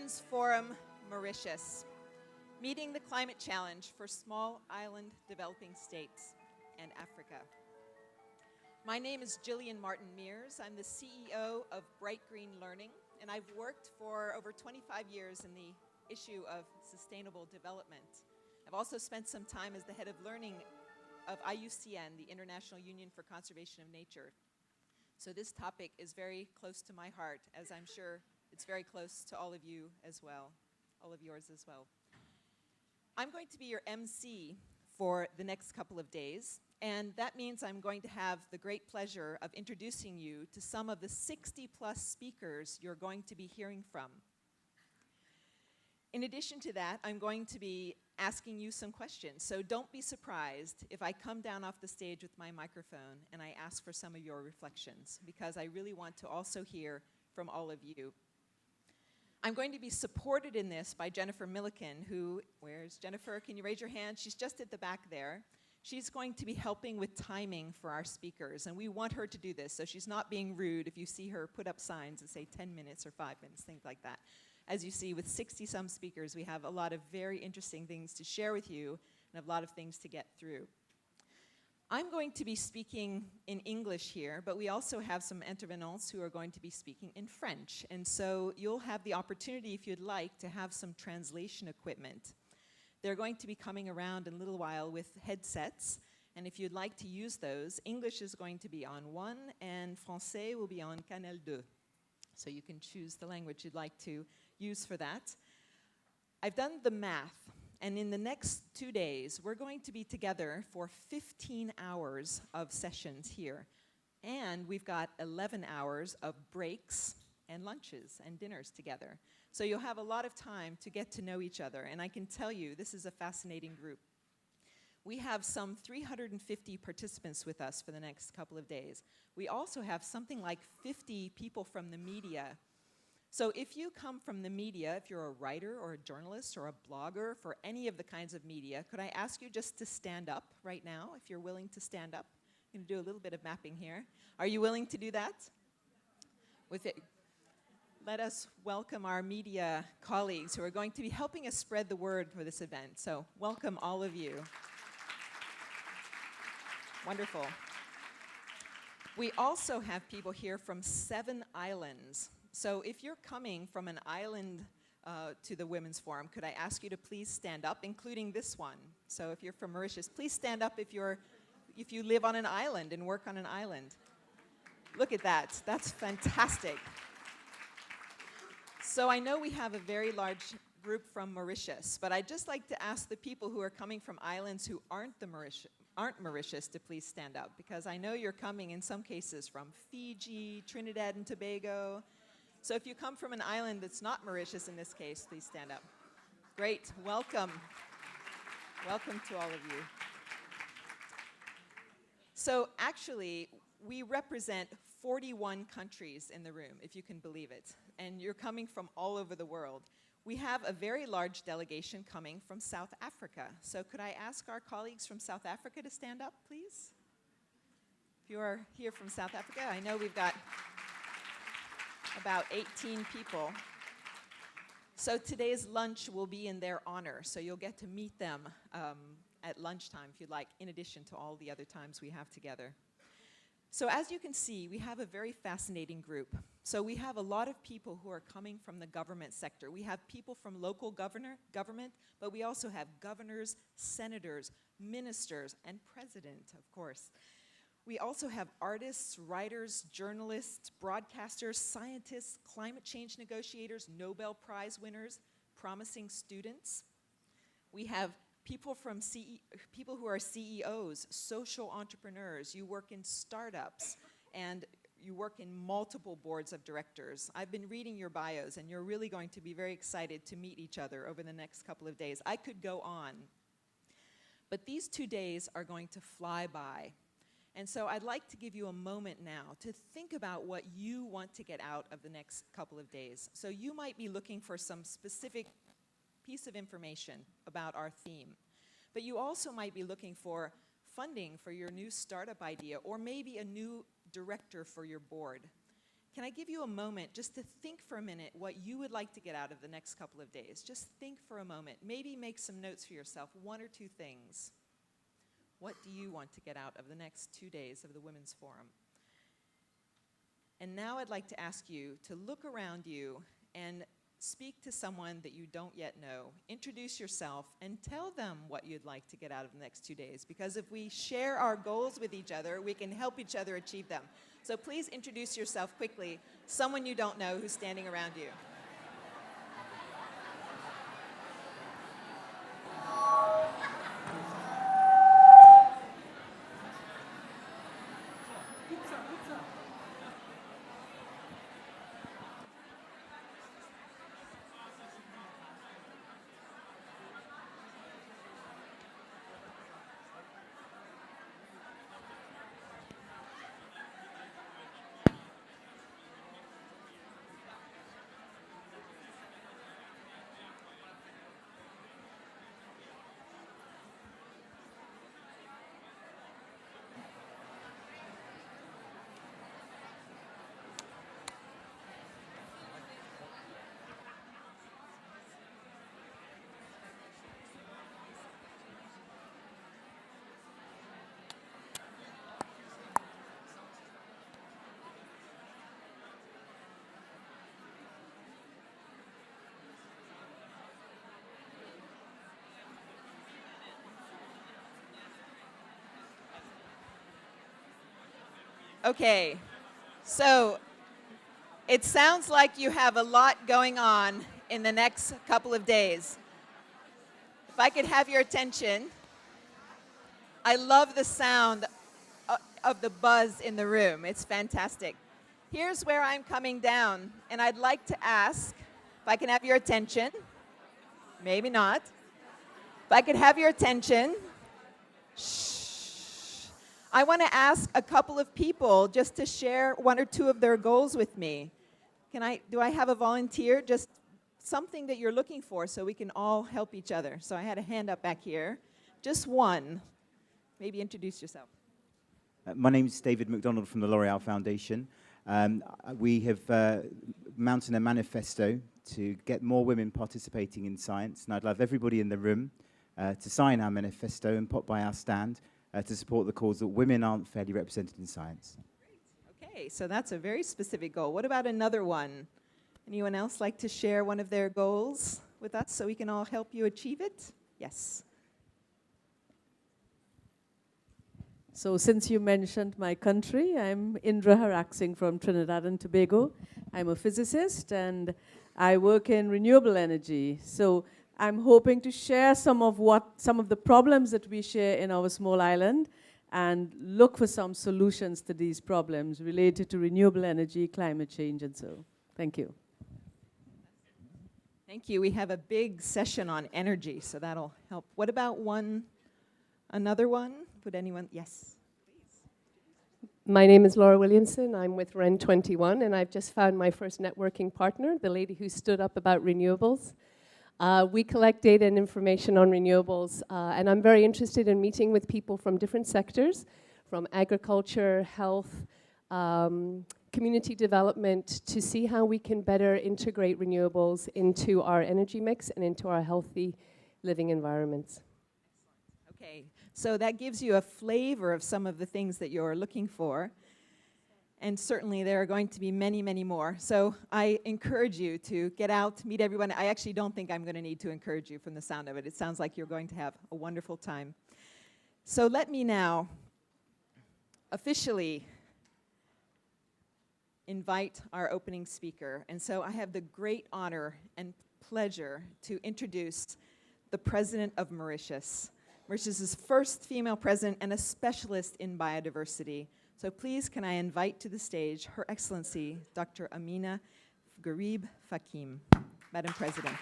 Women's Forum, Mauritius, meeting the climate challenge for small island developing states and Africa. My name is Gillian Martin-Mears. I'm the CEO of Bright Green Learning, and I've worked for over 25 years in the issue of sustainable development. I've also spent some time as the head of learning of IUCN, the International Union for Conservation of Nature. So this topic is very close to my heart, as I'm sure it's very close to all of you as well, all of yours as well. I'm going to be your MC for the next couple of days, and that means I'm going to have the great pleasure of introducing you to some of the 60-plus speakers you're going to be hearing from. In addition to that, I'm going to be asking you some questions, so don't be surprised if I come down off the stage with my microphone and I ask for some of your reflections, because I really want to also hear from all of you. I'm going to be supported in this by Jennifer Milliken, who, where's Jennifer? Can you raise your hand? She's just at the back there. She's going to be helping with timing for our speakers, and we want her to do this, so she's not being rude if you see her put up signs that say 10 minutes or 5 minutes, things like that. As you see, with 60-some speakers, we have a lot of very interesting things to share with you and a lot of things to get through. I'm going to be speaking in English here, but we also have some intervenants who are going to be speaking in French. And so you'll have the opportunity, if you'd like, to have some translation equipment. They're going to be coming around in a little while with headsets. And if you'd like to use those, English is going to be on 1 and Français will be on Canal 2. So you can choose the language you'd like to use for that. I've done the math. And in the next 2 days, we're going to be together for 15 hours of sessions here. And we've got 11 hours of breaks and lunches and dinners together. So you'll have a lot of time to get to know each other. And I can tell you, this is a fascinating group. We have some 350 participants with us for the next couple of days. We also have something like 50 people from the media. So if you come from the media, if you're a writer or a journalist or a blogger for any of the kinds of media, could I ask you just to stand up right now, if you're willing to stand up? I'm going to do a little bit of mapping here. Are you willing to do that? With it, let us welcome our media colleagues who are going to be helping us spread the word for this event. So welcome all of you. Wonderful. We also have people here from 7 islands. So if you're coming from an island to the Women's Forum, could I ask you to please stand up, including this one? So if you're from Mauritius, please stand up if you live on an island and work on an island. Look at that. That's fantastic. So I know we have a very large group from Mauritius, but I'd just like to ask the people who are coming from islands who aren't Mauritius to please stand up, because I know you're coming in some cases from Fiji, Trinidad and Tobago. So if you come from an island that's not Mauritius in this case, please stand up. Great, welcome. Welcome to all of you. So actually, we represent 41 countries in the room, if you can believe it. And you're coming from all over the world. We have a very large delegation coming from South Africa. So could I ask our colleagues from South Africa to stand up, please? If you are here from South Africa, I know we've got about 18 people. So today's lunch will be in their honor, so you'll get to meet them at lunchtime, if you'd like, in addition to all the other times we have together. So as you can see, we have a very fascinating group. So we have a lot of people who are coming from the government sector. We have people from local government, but we also have governors, senators, ministers, and president, of course. We also have artists, writers, journalists, broadcasters, scientists, climate change negotiators, Nobel Prize winners, promising students. We have people who are CEOs, social entrepreneurs. You work in startups, and you work in multiple boards of directors. I've been reading your bios, and you're really going to be very excited to meet each other over the next couple of days. I could go on, but these 2 days are going to fly by. And so I'd like to give you a moment now to think about what you want to get out of the next couple of days. So you might be looking for some specific piece of information about our theme, but you also might be looking for funding for your new startup idea, or maybe a new director for your board. can I give you a moment just to think for a minute what you would like to get out of the next couple of days? Just think for a moment. Maybe make some notes for yourself, one or two things. What do you want to get out of the next 2 days of the Women's Forum? And now I'd like to ask you to look around you and speak to someone that you don't yet know. Introduce yourself and tell them what you'd like to get out of the next 2 days. Because if we share our goals with each other, we can help each other achieve them. So please introduce yourself quickly, someone you don't know who's standing around you. Okay, so it sounds like you have a lot going on in the next couple of days. If I could have your attention, I love the sound of the buzz in the room. It's fantastic. Here's where I'm coming down, and I'd like to ask if I can have your attention. Maybe not. If I could have your attention. Shh. I want to ask a couple of people just to share one or two of their goals with me. Do I have a volunteer? Just something that you're looking for so we can all help each other. So I had a hand up back here. Just one. Maybe introduce yourself. My name is David McDonald from the L'Oreal Foundation. We have mounted a manifesto to get more women participating in science, and I'd love everybody in the room to sign our manifesto and pop by our stand to support the cause that women aren't fairly represented in science. Great. Okay, so that's a very specific goal. What about another one? Anyone else like to share one of their goals with us so we can all help you achieve it? Yes. So since you mentioned my country, I'm Indra Haraksing from Trinidad and Tobago. I'm a physicist and I work in renewable energy. So I'm hoping to share some of the problems that we share in our small island and look for some solutions to these problems related to renewable energy, climate change, and so. Thank you. Thank you. We have a big session on energy, so that'll help. What about another one? Would anyone? Yes. My name is Laura Williamson. I'm with REN 21, and I've just found my first networking partner, the lady who stood up about renewables. We collect data and information on renewables, and I'm very interested in meeting with people from different sectors, from agriculture, health, community development, to see how we can better integrate renewables into our energy mix and into our healthy living environments. Okay, so that gives you a flavor of some of the things that you're looking for. And certainly there are going to be many, many more. So I encourage you to get out, meet everyone. I actually don't think I'm going to need to encourage you from the sound of it. It sounds like you're going to have a wonderful time. So let me now officially invite our opening speaker. And so I have the great honor and pleasure to introduce the President of Mauritius. Mauritius' first female president and a specialist in biodiversity. So please, can I invite to the stage Her Excellency, Dr. Ameenah Gurib-Fakim, Madam President.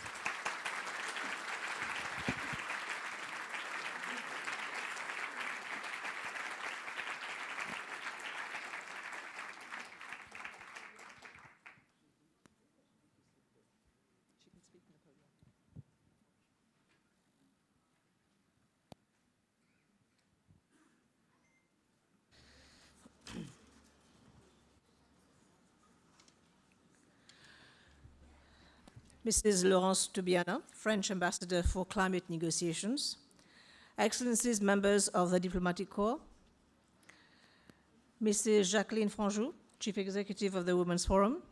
Mrs. Laurence Toubiana, French Ambassador for Climate Negotiations, Excellencies, members of the Diplomatic Corps, Mrs. Jacqueline Franjou, Chief Executive of the Women's Forum,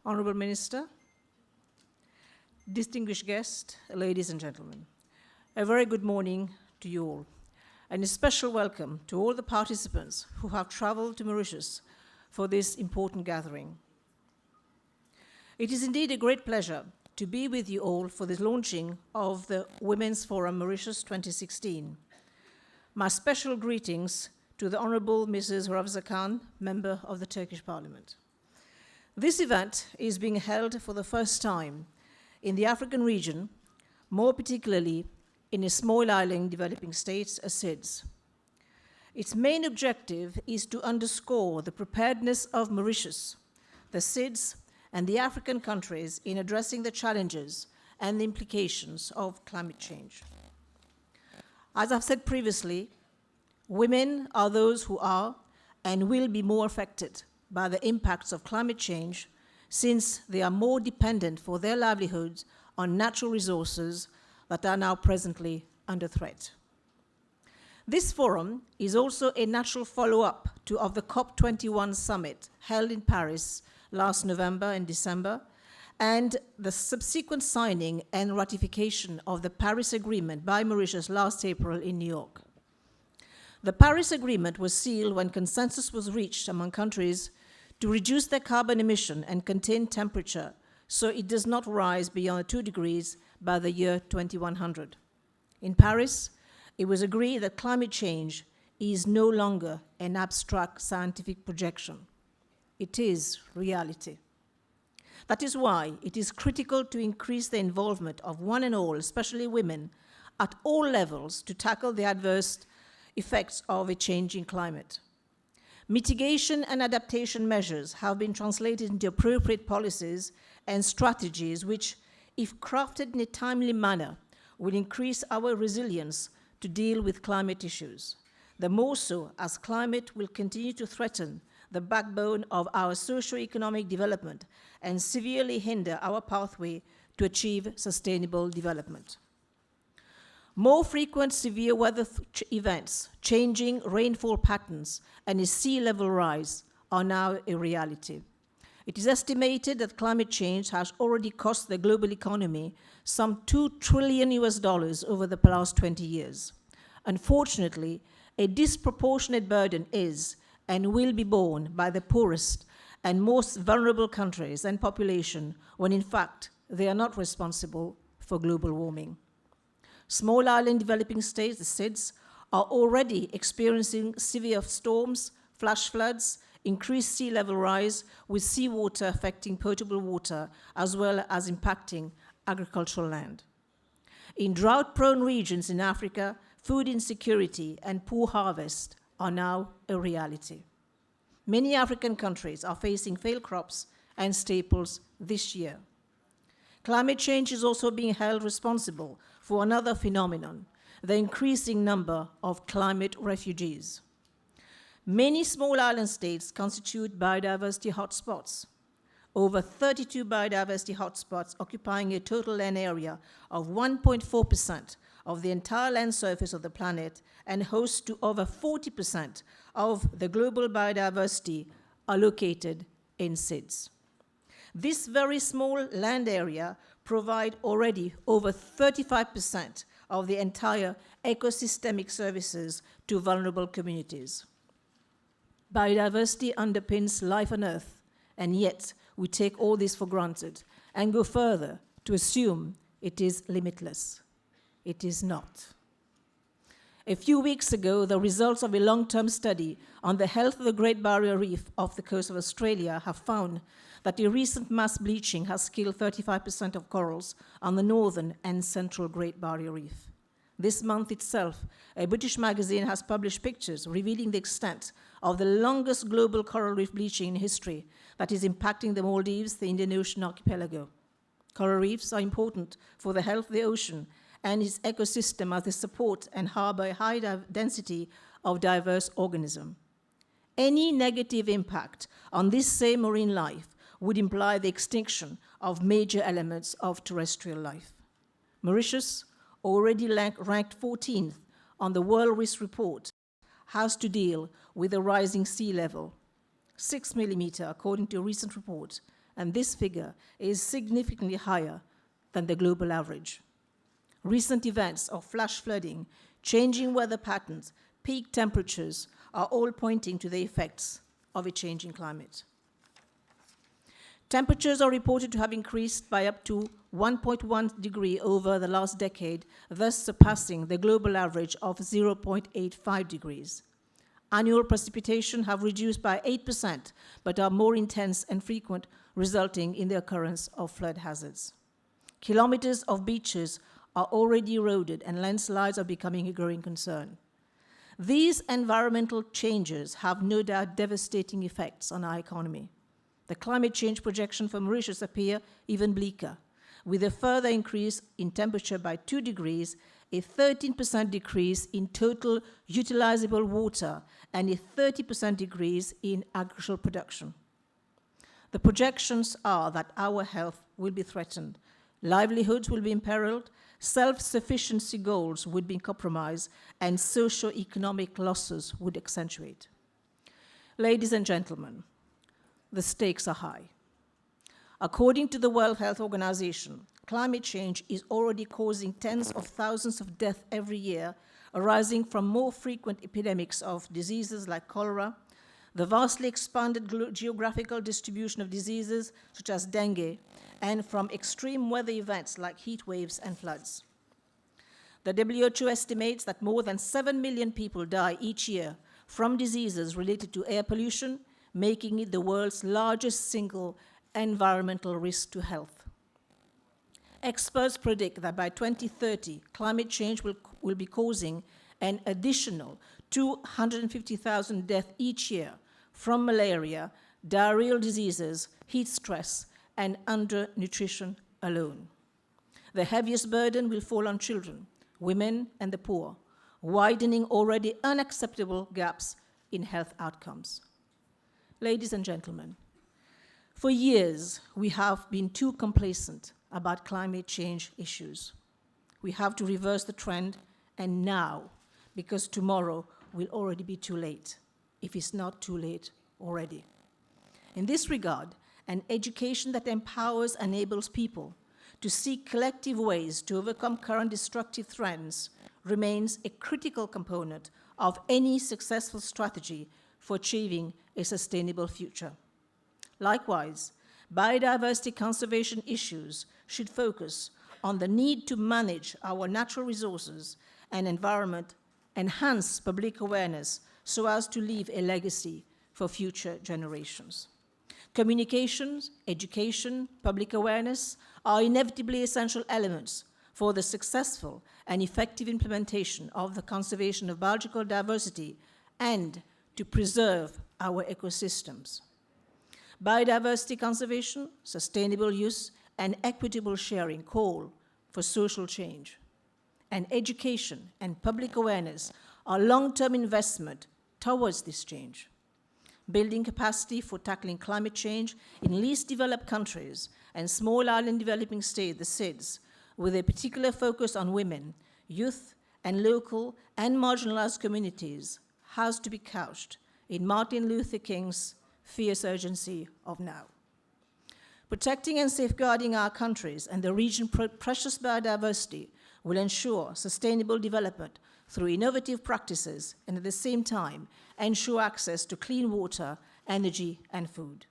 Honorable Minister, distinguished guests, ladies and gentlemen, a very good morning to you all, and a special welcome to all the participants who have traveled to Mauritius for this important gathering. It is indeed a great pleasure to be with you all for the launching of the Women's Forum Mauritius 2016. My special greetings to the Honorable Mrs. Gurib-Fakim, member of the Turkish Parliament. This event is being held for the first time in the African region, more particularly in a small island developing states, as SIDS. Its main objective is to underscore the preparedness of Mauritius, the SIDS, and the African countries in addressing the challenges and the implications of climate change. As I've said previously, women are those who are and will be more affected by the impacts of climate change, since they are more dependent for their livelihoods on natural resources that are now presently under threat. This forum is also a natural follow-up of the COP21 summit held in Paris last November and December, and the subsequent signing and ratification of the Paris Agreement by Mauritius last April in New York. The Paris Agreement was sealed when consensus was reached among countries to reduce their carbon emission and contain temperature so it does not rise beyond 2 degrees by the year 2100. In Paris, it was agreed that climate change is no longer an abstract scientific projection. It is reality. That is why it is critical to increase the involvement of one and all, especially women, at all levels to tackle the adverse effects of a changing climate. Mitigation and adaptation measures have been translated into appropriate policies and strategies which, if crafted in a timely manner, will increase our resilience to deal with climate issues. The more so as climate will continue to threaten the backbone of our socio-economic development and severely hinder our pathway to achieve sustainable development. More frequent severe weather events, changing rainfall patterns, and a sea level rise are now a reality. It is estimated that climate change has already cost the global economy some $2 trillion over the last 20 years. Unfortunately, a disproportionate burden is and will be borne by the poorest and most vulnerable countries and population, when in fact they are not responsible for global warming. Small island developing states, the SIDS, are already experiencing severe storms, flash floods, increased sea level rise, with seawater affecting potable water, as well as impacting agricultural land. In drought-prone regions in Africa, food insecurity and poor harvest are now a reality. Many African countries are facing failed crops and staples this year. Climate change is also being held responsible for another phenomenon, the increasing number of climate refugees. Many small island states constitute biodiversity hotspots. Over 32 biodiversity hotspots occupying a total land area of 1.4% of the entire land surface of the planet and host to over 40% of the global biodiversity are located in SIDS. This very small land area provide already over 35% of the entire ecosystemic services to vulnerable communities. Biodiversity underpins life on Earth, and yet we take all this for granted and go further to assume it is limitless. It is not. A few weeks ago, the results of a long-term study on the health of the Great Barrier Reef off the coast of Australia have found that a recent mass bleaching has killed 35% of corals on the northern and central Great Barrier Reef. This month itself, a British magazine has published pictures revealing the extent of the longest global coral reef bleaching in history that is impacting the Maldives, the Indian Ocean archipelago. Coral reefs are important for the health of the ocean and its ecosystem as they support and harbor a high density of diverse organisms. Any negative impact on this same marine life would imply the extinction of major elements of terrestrial life. Mauritius, already ranked 14th on the World Risk Report, has to deal with a rising sea level, 6 millimeter according to a recent report, and this figure is significantly higher than the global average. Recent events of flash flooding, changing weather patterns, peak temperatures are all pointing to the effects of a changing climate. Temperatures are reported to have increased by up to 1.1 degree over the last decade, thus surpassing the global average of 0.85 degrees. Annual precipitation have reduced by 8%, but are more intense and frequent, resulting in the occurrence of flood hazards. Kilometers of beaches are already eroded, and landslides are becoming a growing concern. These environmental changes have no doubt devastating effects on our economy. The climate change projection for Mauritius appear even bleaker, with a further increase in temperature by 2 degrees, a 13% decrease in total utilizable water, and a 30% decrease in agricultural production. The projections are that our health will be threatened, livelihoods will be imperiled, self-sufficiency goals would be compromised, and socio-economic losses would accentuate. Ladies and gentlemen, the stakes are high. According to the World Health Organization, climate change is already causing tens of thousands of deaths every year, arising from more frequent epidemics of diseases like cholera, the vastly expanded geographical distribution of diseases such as dengue, and from extreme weather events like heat waves and floods. The WHO estimates that more than 7 million people die each year from diseases related to air pollution, making it the world's largest single environmental risk to health. Experts predict that by 2030, climate change will be causing an additional 250,000 deaths each year from malaria, diarrheal diseases, heat stress, and undernutrition alone. The heaviest burden will fall on children, women, and the poor, widening already unacceptable gaps in health outcomes. Ladies and gentlemen, for years, we have been too complacent about climate change issues. We have to reverse the trend, and now, because tomorrow will already be too late, if it's not too late already. In this regard, an education that empowers and enables people to seek collective ways to overcome current destructive trends remains a critical component of any successful strategy for achieving a sustainable future. Likewise, biodiversity conservation issues should focus on the need to manage our natural resources and environment, enhance public awareness so as to leave a legacy for future generations. Communications, education, public awareness are inevitably essential elements for the successful and effective implementation of the conservation of biological diversity and to preserve our ecosystems. Biodiversity conservation, sustainable use, and equitable sharing call for social change. And education and public awareness are long-term investment towards this change. Building capacity for tackling climate change in least developed countries and small island developing states, the SIDS, with a particular focus on women, youth, and local and marginalized communities, has to be couched in Martin Luther King's fierce urgency of now. Protecting and safeguarding our countries and the region's precious biodiversity will ensure sustainable development through innovative practices and at the same time ensure access to clean water, energy, and food.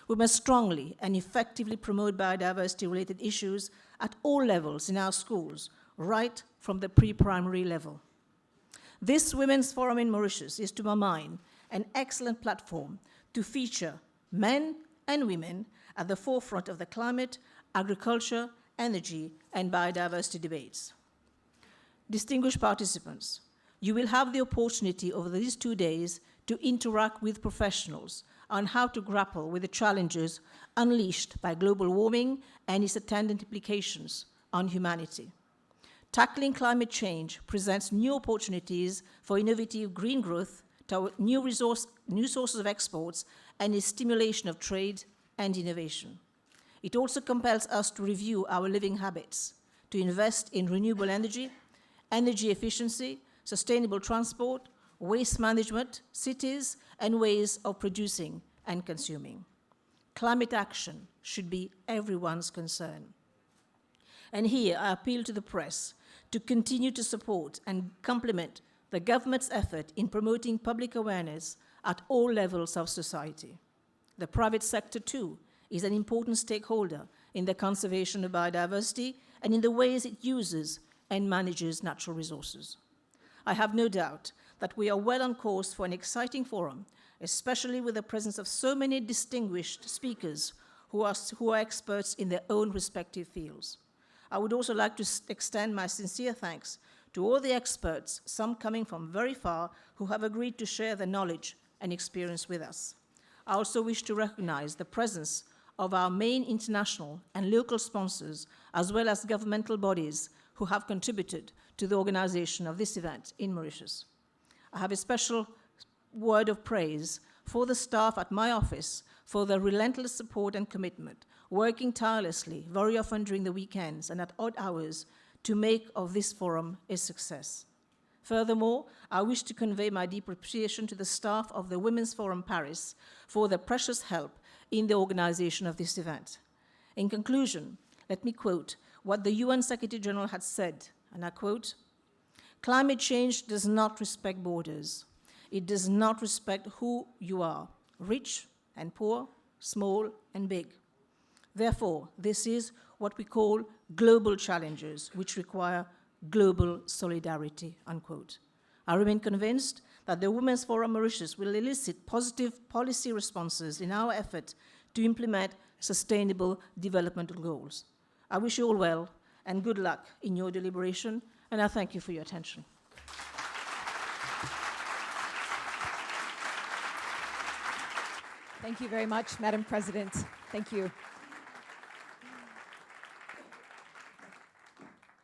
We must strongly and effectively promote biodiversity-related issues at all levels in our schools, right from the pre-primary level. This Women's Forum in Mauritius is, to my mind, an excellent platform to feature men and women at the forefront of the climate, agriculture, energy, and biodiversity debates. Distinguished participants, you will have the opportunity over these 2 days to interact with professionals on how to grapple with the challenges unleashed by global warming and its attendant implications on humanity. Tackling climate change presents new opportunities for innovative green growth, toward new sources of exports, and a stimulation of trade and innovation. It also compels us to review our living habits, to invest in renewable energy, energy efficiency, sustainable transport, waste management, cities, and ways of producing and consuming. Climate action should be everyone's concern. And here I appeal to the press to continue to support and complement the government's effort in promoting public awareness at all levels of society. The private sector, too, is an important stakeholder in the conservation of biodiversity and in the ways it uses and manages natural resources. I have no doubt that we are well on course for an exciting forum, especially with the presence of so many distinguished speakers who are experts in their own respective fields. I would also like to extend my sincere thanks to all the experts, some coming from very far, who have agreed to share their knowledge and experience with us. I also wish to recognize the presence of our main international and local sponsors, as well as governmental bodies who have contributed to the organization of this event in Mauritius. I have a special word of praise for the staff at my office for their relentless support and commitment, working tirelessly, very often during the weekends and at odd hours, to make of this forum a success. Furthermore, I wish to convey my deep appreciation to the staff of the Women's Forum Paris for their precious help in the organization of this event. In conclusion, let me quote what the UN Secretary General had said, and I quote, "Climate change does not respect borders. It does not respect who you are, rich and poor, small and big. Therefore, this is what we call global challenges, which require global solidarity," unquote. I remain convinced that the Women's Forum Mauritius will elicit positive policy responses in our effort to implement sustainable developmental goals. I wish you all well and good luck in your deliberation, and I thank you for your attention. Thank you very much, Madam President. Thank you.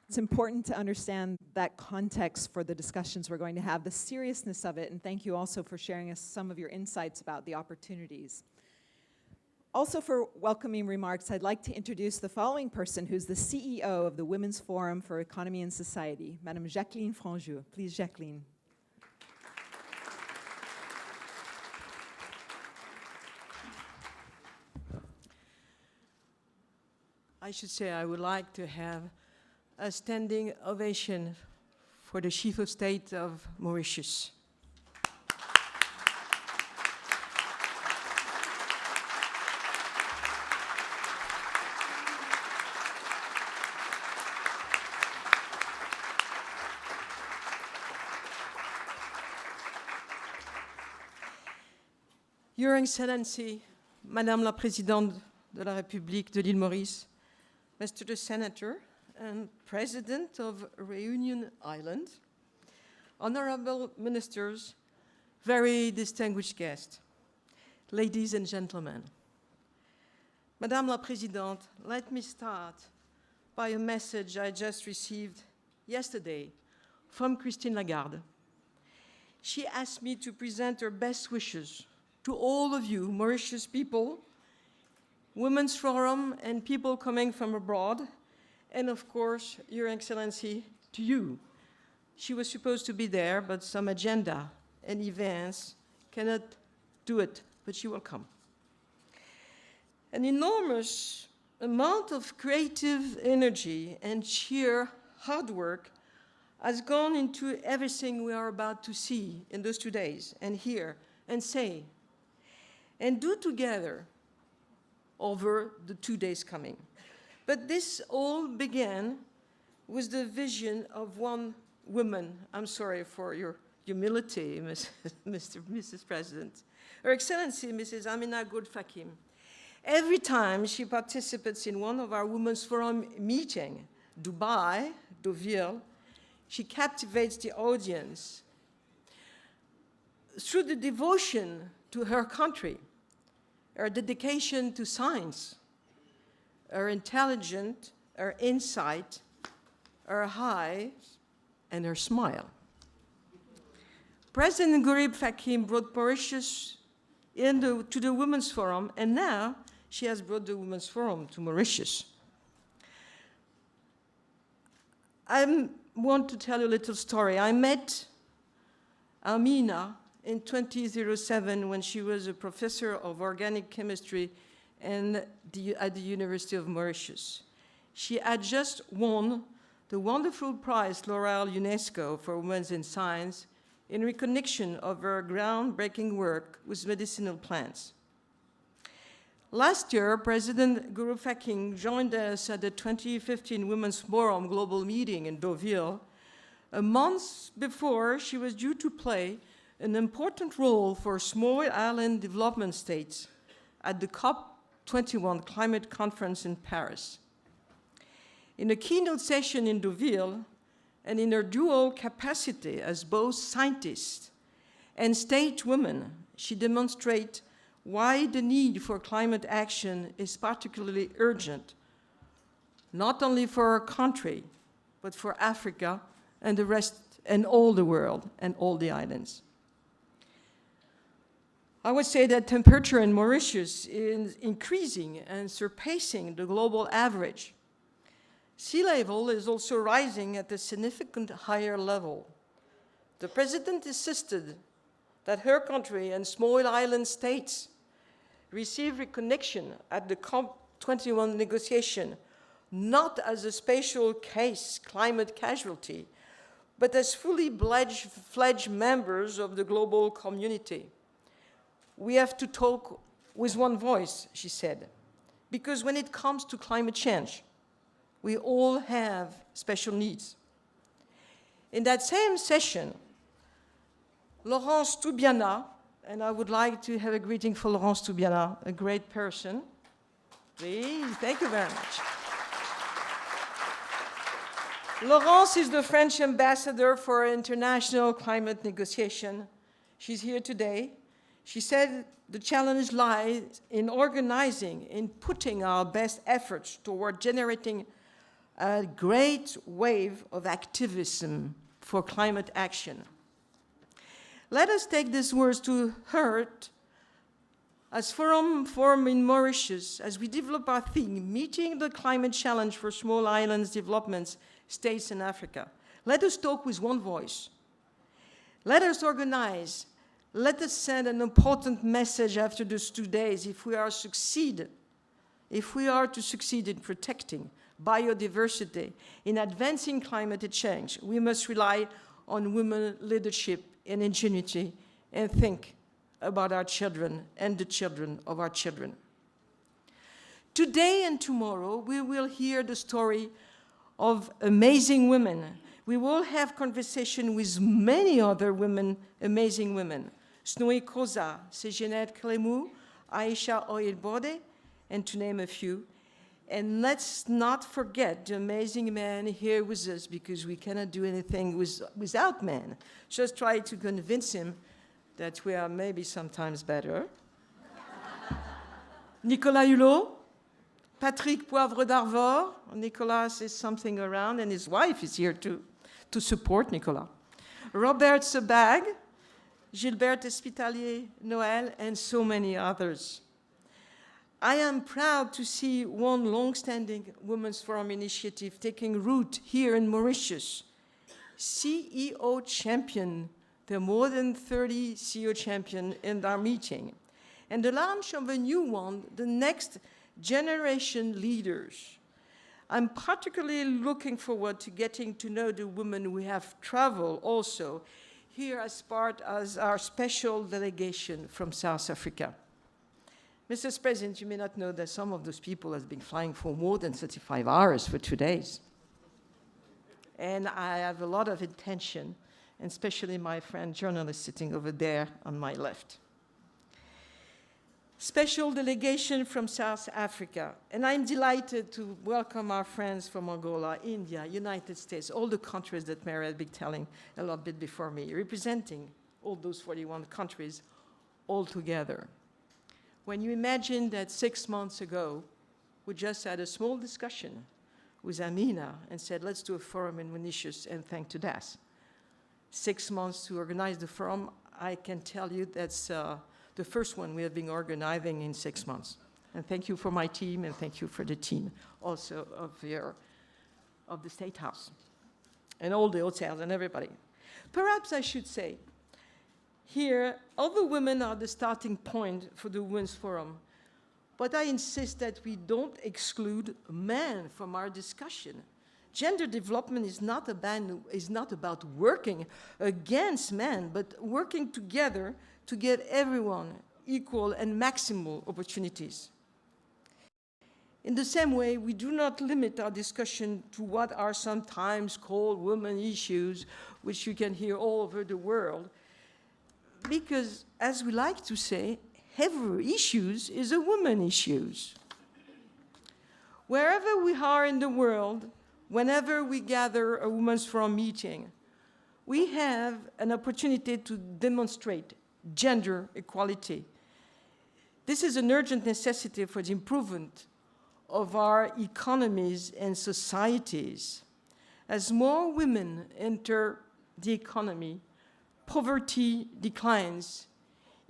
It's important to understand that context for the discussions we're going to have, the seriousness of it, and thank you also for sharing us some of your insights about the opportunities. Also for welcoming remarks, I'd like to introduce the following person who's the CEO of the Women's Forum for Economy and Society, Madame Jacqueline Franjou. Please, Jacqueline. I should say I would like to have a standing ovation for the Chief of State of Mauritius. Your Excellency, Madame la Présidente de la République de l'île Maurice, Mr. the Senator and President of Réunion Island, honorable ministers, very distinguished guests, ladies and gentlemen. Madame la Présidente, let me start by a message I just received yesterday from Christine Lagarde. She asked me to present her best wishes to all of you, Mauritius people, Women's Forum, and people coming from abroad, and of course, Your Excellency, to you. She was supposed to be there, but some agenda and events cannot do it, but she will come. An enormous amount of creative energy and sheer hard work has gone into everything we are about to see in those 2 days, and hear, and say, and do together over the 2 days coming. But this all began with the of one woman. I'm sorry for your humility, Mrs. President. Her Excellency, Mrs. Ameenah Gurib-Fakim. Every time she participates in one of our Women's Forum meetings, Dubai, Deauville, she captivates the audience through the devotion to her country, her dedication to science, her intelligence, her insight, her eyes, and her smile. President Gurib-Fakim brought Mauritius to the Women's Forum, and now she has brought the Women's Forum to Mauritius. I want to tell you a little story. I met Ameenah in 2007 when she was a professor of organic chemistry at the University of Mauritius. She had just won the wonderful prize L'Oréal UNESCO for Women in Science in recognition of her groundbreaking work with medicinal plants. Last year, President Gurib-Fakim joined us at the 2015 Women's Forum Global Meeting in Deauville. A month before, she was due to play an important role for small island development states at the COP21 climate conference in Paris. In a keynote session in Deauville, and in her dual capacity as both scientist and stateswoman, she demonstrates why the need for climate action is particularly urgent, not only for our country, but for Africa and the rest, and all the world, and all the islands. I would say that temperature in Mauritius is increasing and surpassing the global average. Sea level is also rising at a significant higher level. The president insisted that her country and small island states receive recognition at the COP21 negotiation, not as a special case climate casualty, but as fully fledged members of the global community. We have to talk with one voice, she said, because when it comes to climate change, we all have special needs. In that same session, Laurence Toubiana, and I would like to have a greeting for Laurence Toubiana, a great person. Please, thank you very much. Laurence is the French ambassador for international climate negotiation. She's here today. She said the challenge lies in organizing, in putting our best efforts toward generating a great wave of activism for climate action. Let us take these words to heart as Forum in Mauritius, as we develop our theme, meeting the climate challenge for small islands developments, states in Africa. Let us talk with one voice. Let us organize. Let us send an important message after these 2 days if we are to succeed in protecting biodiversity, in advancing climate change. We must rely on women leadership and ingenuity and think about our children and the children of our children. Today and tomorrow, we will hear the story of amazing women. We will have conversation with many other women, amazing women. Snowy Koza, Sejenet Kalemou, Aisha Oyelbode, and to name a few. And let's not forget the amazing man here with us, because we cannot do anything without men. Just try to convince him that we are maybe sometimes better. Nicolas Hulot, Patrick Poivre d'Arvor. Nicolas is something around, and his wife is here to support Nicolas. Robert Sebag, Gilbert Espitalier Noël, and so many others. I am proud to see one long-standing Women's Forum initiative taking root here in Mauritius. CEO champion, there are more than 30 CEO champions in our meeting. And the launch of a new one, the next generation leaders. I'm particularly looking forward to getting to know the women we have traveled also here as part of our special delegation from South Africa. Mrs. President, you may not know that some of those people have been flying for more than 35 hours for 2 days. And I have a lot of intention, and especially my friend journalist sitting over there on my left. Special delegation from South Africa. And I'm delighted to welcome our friends from Angola, India, United States, all the countries that Mary had been telling a little bit before me, representing all those 41 countries all together. When you imagine that 6 months ago, we just had a small discussion with Ameenah and said, let's do a forum in Mauritius, and thank to DAS. 6 months to organize the forum, I can tell you that's the first one we have been organizing in 6 months. And thank you for my team, and thank you for the team also of the State House, and all the hotels and everybody. Perhaps I should say, here, all the women are the starting point for the Women's Forum, but I insist that we don't exclude men from our discussion. Gender development is not about working against men, but working together to get everyone equal and maximal opportunities. In the same way, we do not limit our discussion to what are sometimes called women issues, which you can hear all over the world, because, as we like to say, every issues is a woman issues. Wherever we are in the world, whenever we gather a Women's Forum meeting, we have an opportunity to demonstrate gender equality. This is an urgent necessity for the improvement of our economies and societies. As more women enter the economy, poverty declines,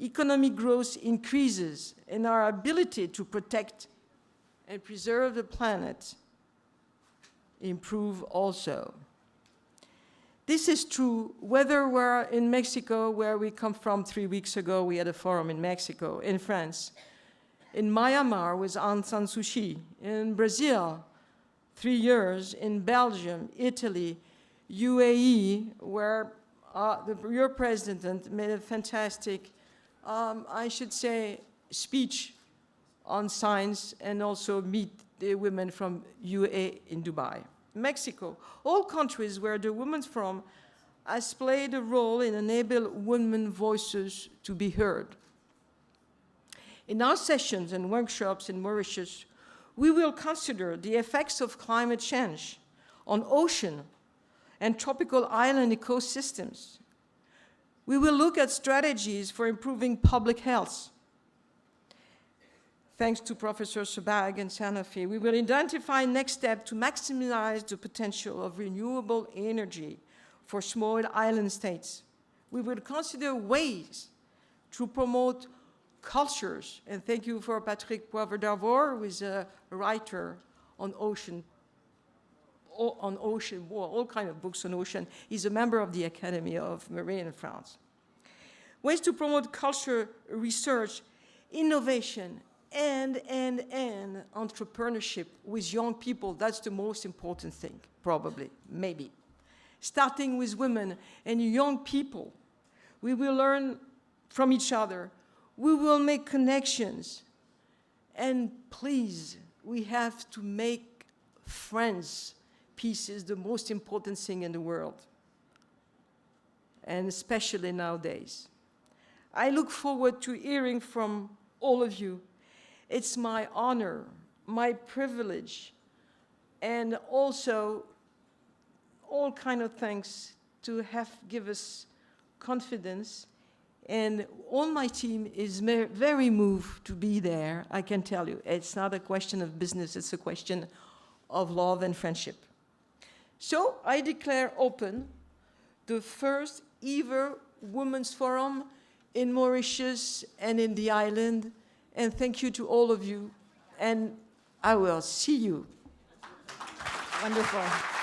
economic growth increases, and our ability to protect and preserve the planet improve also. This is true whether we're in Mexico, where we come from 3 weeks ago. We had a forum in Mexico, in France, in Myanmar with Aung San Suu Kyi, in Brazil, 3 years, in Belgium, Italy, UAE, where your president made a fantastic, I should say, speech on science, and also meet the women from UAE in Dubai. Mexico, all countries where the Women's Forum has played a role in enabling women voices to be heard. In our sessions and workshops in Mauritius, we will consider the effects of climate change on ocean and tropical island ecosystems. We will look at strategies for improving public health. Thanks to Professor Sebag and Sanofi, we will identify next steps to maximize the potential of renewable energy for small island states. We will consider ways to promote cultures, and thank you for Patrick Poivre-d'Arvor, who is a writer on ocean, all kinds of books on ocean. He's a member of the Academy of Marine in France. Ways to promote culture, research, innovation, and entrepreneurship with young people. That's the most important thing, probably, maybe. Starting with women and young people, we will learn from each other. We will make connections. And please, we have to make friends. Peace is the most important thing in the world, and especially nowadays. I look forward to hearing from all of you. It's my honor, my privilege, and also all kind of thanks to have give us confidence. And all my team is very moved to be there, I can tell you. It's not a question of business, it's a question of love and friendship. So I declare open the first ever Women's Forum in Mauritius and in the island. And thank you to all of you. And I will see you. Wonderful.